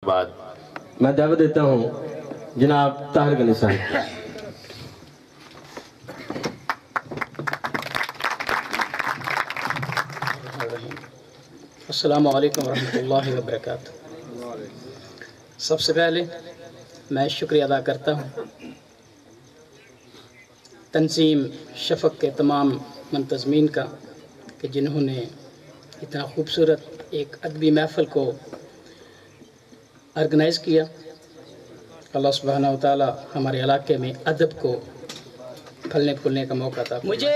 بعد میں دعوت دیتا ہوں جناب طاہر غنی صاحب کو۔ السلام علیکم ورحمۃ اللہ وبرکاتہ۔ سب سے پہلے میں شکریہ ادا کرتا ہوں تنظیم شفق کے تمام منتظمین کا کہ جنہوں نے اتنا خوبصورت ایک ادبی محفل کو آرگنائز کیا۔ اللہ سبحانہ و تعالی ہمارے علاقے میں ادب کو پھلنے پھولنے کا موقع تھا۔ مجھے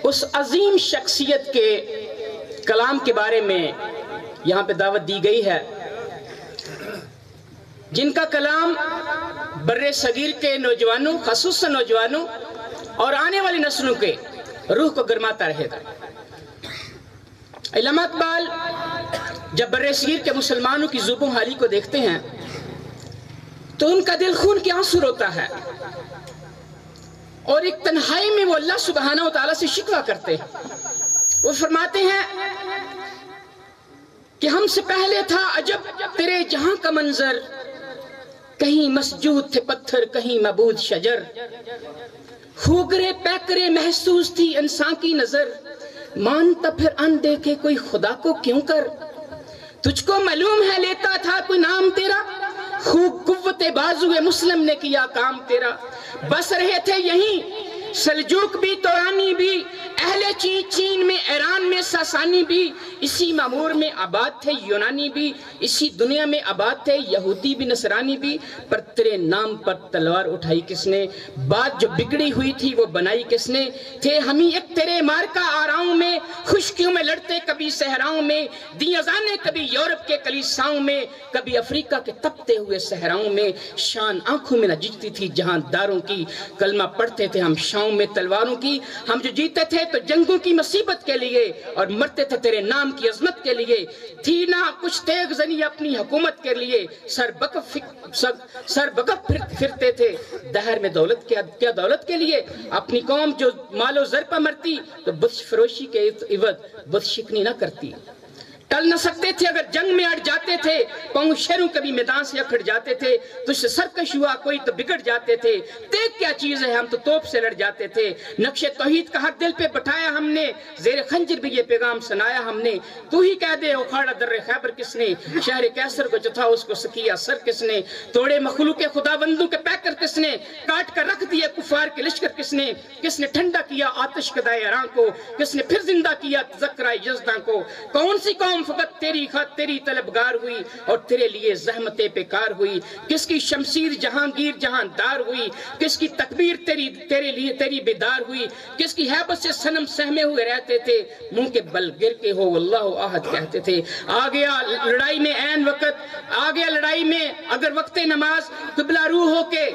اس عظیم شخصیت کے کلام کے بارے میں یہاں پہ دعوت دی گئی ہے جن کا کلام بر صغیر کے نوجوانوں، خصوصاً نوجوانوں اور آنے والی نسلوں کے روح کو گرماتا رہے گا۔ علامہ اقبال جب بر صغیر کے مسلمانوں کی ذوب و حالی کو دیکھتے ہیں تو ان کا دل خون کے آنسو روتا ہے، اور ایک تنہائی میں وہ اللہ سبحانہ و تعالیٰ سے شکوہ کرتے ہیں۔ وہ فرماتے ہیں کہ ہم سے پہلے تھا عجب تیرے جہاں کا منظر، کہیں مسجود تھے پتھر کہیں معبود شجر، خوگرے پیکرے محسوس تھی انسان کی نظر، مانتا پھر ان دیکھے کوئی خدا کو کیوں کر، تجھ کو معلوم ہے لیتا تھا کوئی نام تیرا، خوب قوت بازو مسلم نے کیا کام تیرا، بس رہے تھے یہیں سلجوق بھی تورانی بھی، اہل چین میں ایران میں ساسانی بھی، اسی معمور میں آباد تھے یونانی بھی، اسی دنیا میں آباد تھے یہودی بھی نصرانی بھی، پر تیرے نام پر تلوار اٹھائی کس نے، بات جو بگڑی ہوئی تھی وہ بنائی کس نے، تھے ہم ہی ایک تیرے مارکا آراؤں میں، خشکیوں میں لڑتے کبھی صحراؤں میں، دی اذانیں کبھی یورپ کے کلیساؤں میں، کبھی افریقہ کے تپتے ہوئے صحراؤں میں، شان آنکھوں میں نہ جھجتی تھی جہاں داروں کی، کلمہ پڑھتے تھے ہم شاؤں میں تلواروں کی، ہم جو جیتے تھے تو جنگوں کی مصیبت کے لیے اور مرتے تھے تیرے نام کی عظمت کے لیے، تھی نہ کچھ تیغ زنی اپنی حکومت کے لیے، سر بکف پھرتے تھے دہر میں دولت کیا دولت کے لیے، اپنی قوم جو مال و زر پر مرتی تو بت فروشی کے عوض بت شکنی نہ کرتی، ٹل نہ سکتے تھے اگر جنگ میں اڑ جاتے تھے، پاؤں شیروں کبھی میدان سے اکھڑ جاتے تھے، تجھ سے سرکش ہوا کوئی تو بگڑ جاتے تھے، دیکھ کیا چیز ہے ہم تو توپ سے لڑ جاتے تھے، نقش توحید کا ہر دل پہ بٹھایا ہم نے، زیر خنجر بھی یہ پیغام سنایا ہم نے، تو ہی کہہ دے اکھاڑا در خیبر کس نے، شہر کیسر کو جو تھا اس کو سکیا سر کس نے، توڑے مخلوق خداوندوں کے پیکر کس نے، کاٹ کر رکھ دیے کفار کے لشکر کس نے ٹھنڈا کیا آتش کدائے اراں کو، کس نے پھر زندہ کیا تذکرہ یزداں کو، کون سی قوم فقط تیری طلبگار ہوئی اور تیرے لیے زحمتیں بیکار ہوئی، کس کی شمشیر جہانگیر جہاندار ہوئی، کس کی تکبیر تیری بیدار ہوئی، کس کی ہیبت سے صنم سہمے ہوئے رہتے تھے، منہ کے بل گر کے ہو واللہ احد کہتے تھے، آ گیا لڑائی میں عین وقت، آ گیا لڑائی میں اگر وقت نماز، قبلہ روح ہو کے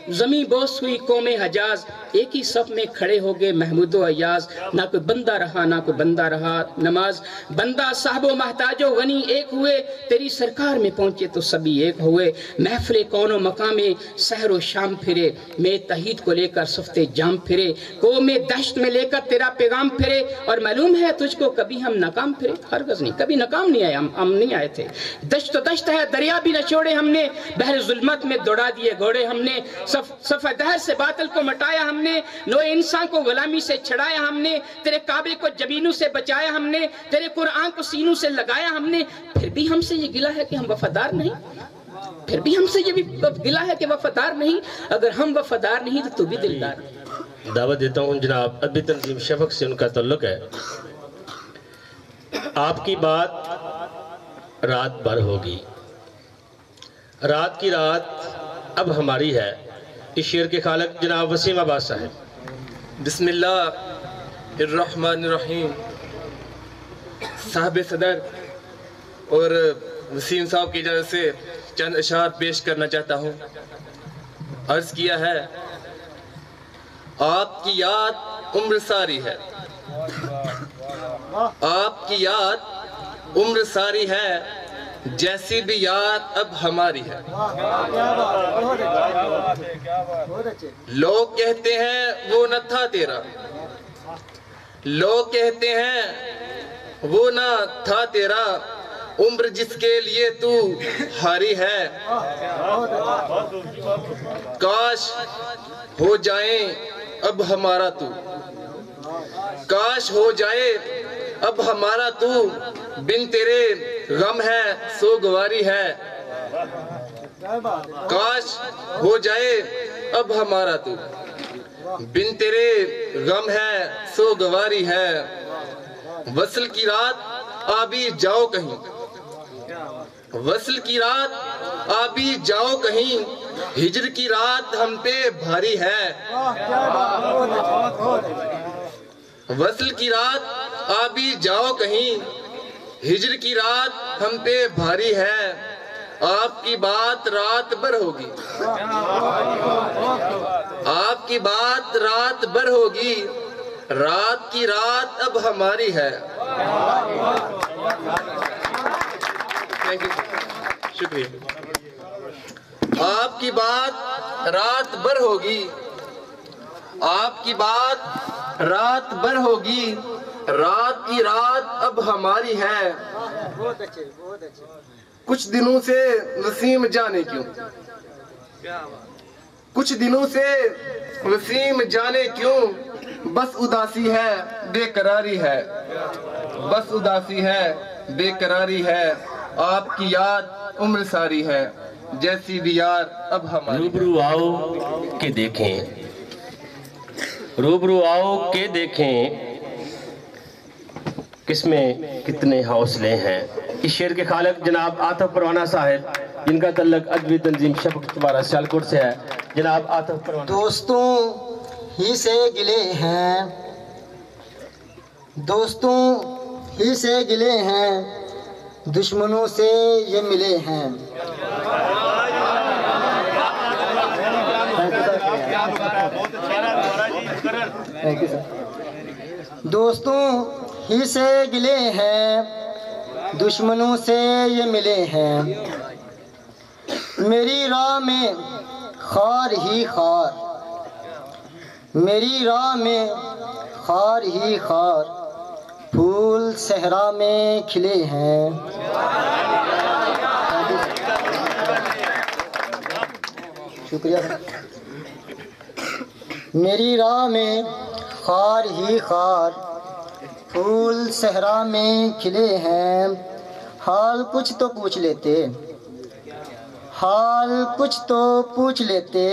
زمین بوس ہوئی قوم حجاز، ایک ہی صف میں کھڑے ہو گئے محمود و ایاز، نہ کوئی بندہ رہا نہ کوئی بندہ رہا نماز، بندہ صاحب و محتاج و غنی ایک ہوئے، تیری سرکار میں پہنچے تو سبھی ایک ہوئے، محفل کون و مقام سحر و شام پھرے، میں تحید کو لے کر صفت جام پھرے، قوم دہشت میں لے کر تیرا پیغام پھرے، اور معلوم ہے تجھ کو کبھی ہم ناکام پھرے، ہرگز نہیں کبھی ناکام نہیں آئے، ہم نہیں آئے تھے، دشت و دشت ہے دریا بھی نہ چھوڑے ہم نے، بحر ظلمت میں دوڑا دیے گھوڑے ہم نے، صفحہ دہر سے باطل کو مٹایا ہم نے، نوع انسان کو غلامی سے چھڑایا ہم نے، تیرے کعبے کو جبینوں سے بچایا ہم نے، تیرے قرآن کو سینوں سے لگایا ہم نے، پھر بھی ہم سے یہ گلہ ہے کہ ہم وفادار نہیں، پھر بھی ہم سے یہ بھی گلہ ہے کہ وفادار نہیں، اگر ہم وفادار نہیں تو بھی دلدار نہیں۔ دعوت دیتا ہوں جناب ادبی تنظیم شفق سے ان کا تعلق ہے، آپ کی بات رات بھر ہوگی، رات کی رات اب ہماری ہے، اس شعر کے خالق جناب وسیم عباس صاحب۔ بسم اللہ الرحمن الرحیم۔ صاحب صدر اور وسیم صاحب کی اجازت سے چند اشعار پیش کرنا چاہتا ہوں۔ عرض کیا ہے، آپ کی یاد عمر ساری ہے، آپ کی یاد عمر ساری ہے، جیسی بھی یاد اب ہماری ہے، لوگ کہتے ہیں وہ نہ تھا تیرا، لوگ کہتے ہیں وہ نہ تھا تیرا، عمر جس کے لیے تو ہاری ہے، کاش ہو جائیں اب ہمارا تو، کاش ہو جائے اب ہمارا تو، بن تیرے غم ہے سوگواری ہے، کاش ہو جائے اب ہمارا تو، بن تیرے غم ہے سوگواری ہے، وصل کی رات آ بھی جاؤ کہیں، وصل کی رات آ بھی جاؤ کہیں، ہجر کی رات ہم پہ بھاری ہے، وصل کی رات آ بھی جاؤ کہیں، ہجر کی رات ہم پہ بھاری ہے، آپ کی بات رات بھر ہوگی، آپ کی بات رات بھر ہوگی، رات کی رات اب ہماری ہے۔ شکریہ۔ آپ کی بات رات بھر ہوگی، آپ کی بات رات بھر ہوگی، رات کی رات اب ہماری ہے۔ کچھ دنوں سے وسیم جانے کیوں، کچھ دنوں سے وسیم جانے کیوں، بس اداسی ہے بے قراری ہے، بس اداسی ہے بے قراری ہے، آپ کی یاد عمر ساری ہے، جیسی بھی یار اب ہماری۔ روبرو آؤ کہ دیکھیں، روبرو آؤ کہ دیکھیں، کس میں کتنے حوصلے ہیں۔ اس شعر کے خالق جناب آطف پروانہ صاحب، جن کا تعلق ادبی تنظیم شفق تمہارا سیالکوٹ سے ہے، جناب آطف پروانہ۔ دوستوں ہی سے گلے ہیں، دوستوں ہی سے گلے ہیں، دشمنوں سے یہ ملے ہیں۔ دوستوں ہی سے گلے ہیں، دشمنوں سے یہ ملے ہیں، میری راہ میں خار ہی خار، میری راہ میں خار ہی خار، پھول صحرا میں کھلے ہیں۔ شکریہ۔ میری راہ میں خار ہی خار، پھول صحرا میں کھلے ہیں، حال کچھ تو پوچھ لیتے، حال کچھ تو پوچھ لیتے،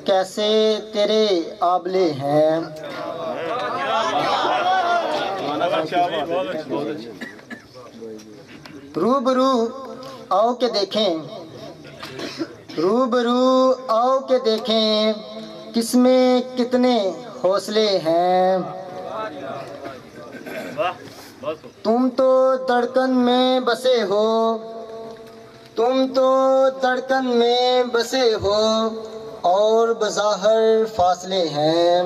کیسے تیرے آبلے ہیں۔ روبرو آؤ کہ دیکھیں، روبرو آؤ کہ دیکھیں، کس میں کتنے حوصلے ہیں۔ تم تو دھڑکن میں بسے ہو، تم تو دھڑکن میں بسے ہو، اور بظاہر فاصلے ہیں۔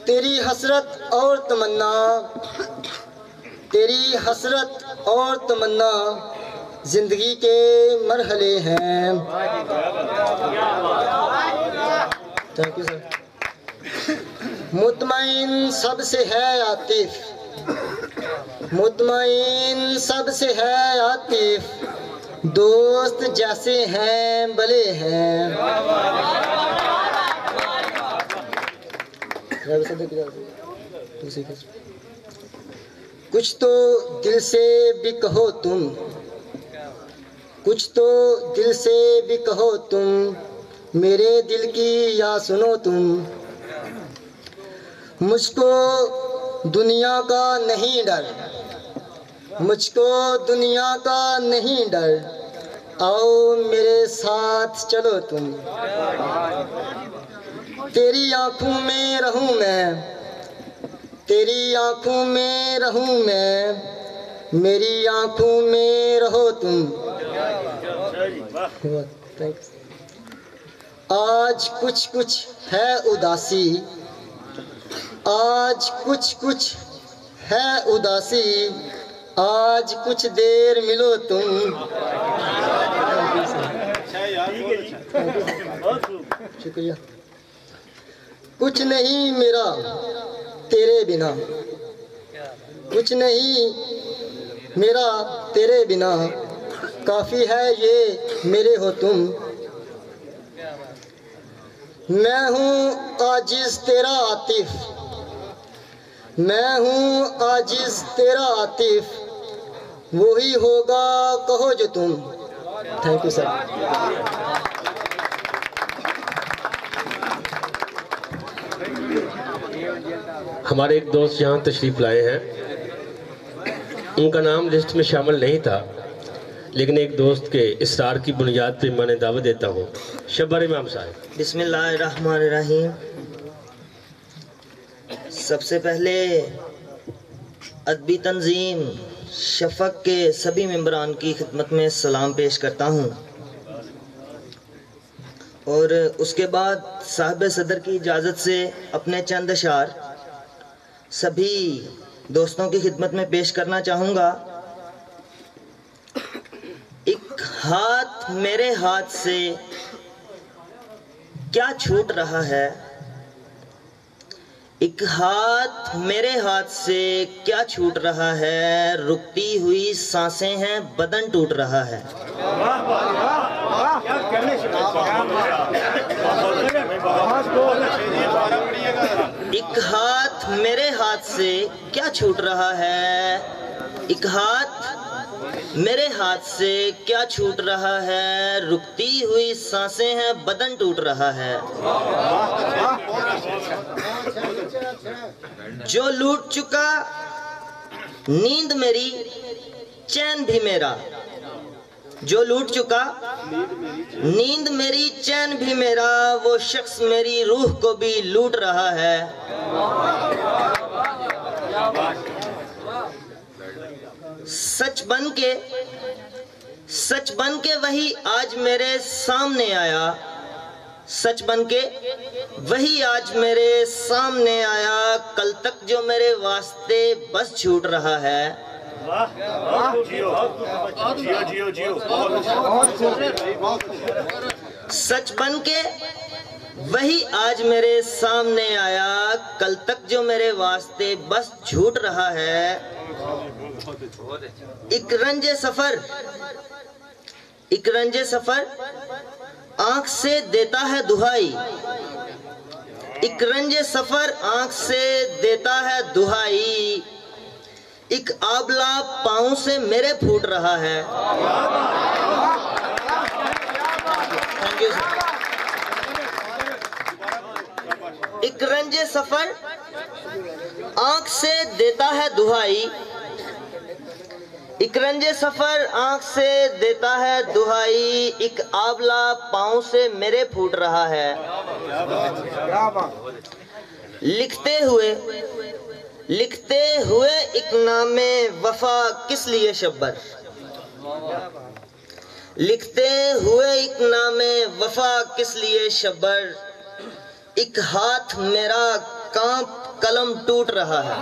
تیری حسرت اور تمنا، تیری حسرت اور تمنا، زندگی کے مرحلے ہیں۔ Thank you sir. مطمئن سب سے ہے عاطف، مطمئن سب سے ہے عاطف، دوست جیسے ہیں بھلے ہیں۔ کچھ تو دل سے بھی کہو تم، کچھ تو دل سے بھی کہو تم، میرے دل کی یا سنو تم، مجھ کو دنیا کا نہیں ڈر، مجھ کو دنیا کا نہیں ڈر، آؤ میرے ساتھ چلو تم، تیری آنکھوں میں رہوں میں، تیری آنکھوں میں رہوں میں، میری آنکھوں میں رہو تم۔ آج کچھ کچھ ہے اداسی، آج کچھ کچھ ہے اداسی، آج کچھ دیر ملو تم۔ شکریہ۔ کچھ نہیں میرا تیرے بنا، کچھ نہیں میرا تیرے بنا، کافی ہے یہ میرے ہو تم۔ میں ہوں عاجز تیرا عاطف، میں ہوں عاجز تیرا عاطف، وہی ہوگا کہو جو تم۔ Thank you sir. ہمارے ایک دوست یہاں تشریف لائے ہیں، ان کا نام لسٹ میں شامل نہیں تھا، لیکن ایک دوست کے اصرار کی بنیاد پہ میں نے دعوت دیتا ہوں۔ شبر امام صاحب۔ بسم اللہ الرحمن الرحیم۔ سب سے پہلے ادبی تنظیم شفق کے سبھی ممبران کی خدمت میں سلام پیش کرتا ہوں، اور اس کے بعد صاحب صدر کی اجازت سے اپنے چند اشعار سبھی دوستوں کی خدمت میں پیش کرنا چاہوں گا۔ ایک ہاتھ میرے ہاتھ سے کیا چھوٹ رہا ہے، ایک ہاتھ میرے ہاتھ سے کیا چھوٹ رہا ہے، رکتی ہوئی سانسیں ہیں بدن ٹوٹ رہا ہے۔ ایک ہاتھ میرے ہاتھ سے کیا چھوٹ رہا ہے، ایک ہاتھ میرے ہاتھ سے کیا چھوٹ رہا ہے، رکتی ہوئی سانسیں ہیں بدن ٹوٹ رہا ہے۔ جو لوٹ چکا نیند میری چین بھی میرا، جو لوٹ چکا نیند میری چین بھی میرا، وہ شخص میری روح کو بھی لوٹ رہا ہے۔ سچ بن کے وہی آج میرے سامنے آیا، سچ بن کے وہی آج میرے سامنے آیا، کل تک جو میرے واسطے بس جھوٹ رہا ہے۔ سچ بن کے وہی آج میرے سامنے آیا، کل تک جو میرے واسطے بس جھوٹ رہا ہے۔ ایک رنج سفر آنکھ سے دیتا ہے دہائی، ایک رنج سفر آنکھ سے دیتا ہے دہائی، ایک آبلہ پاؤں سے میرے پھوٹ رہا ہے۔ ایک رنج سفر آنکھ سے دیتا ہے دہائی، ایک رنج سفر آنکھ سے دیتا ہے دہائی، ایک آبلہ پاؤں سے میرے پھوٹ رہا ہے۔ لکھتے ہوئے ایک نام وفا کس لیے شبر، لکھتے ہوئے ایک نام وفا کس لیے شبر، ایک ہاتھ میرا کانپ قلم ٹوٹ رہا ہے۔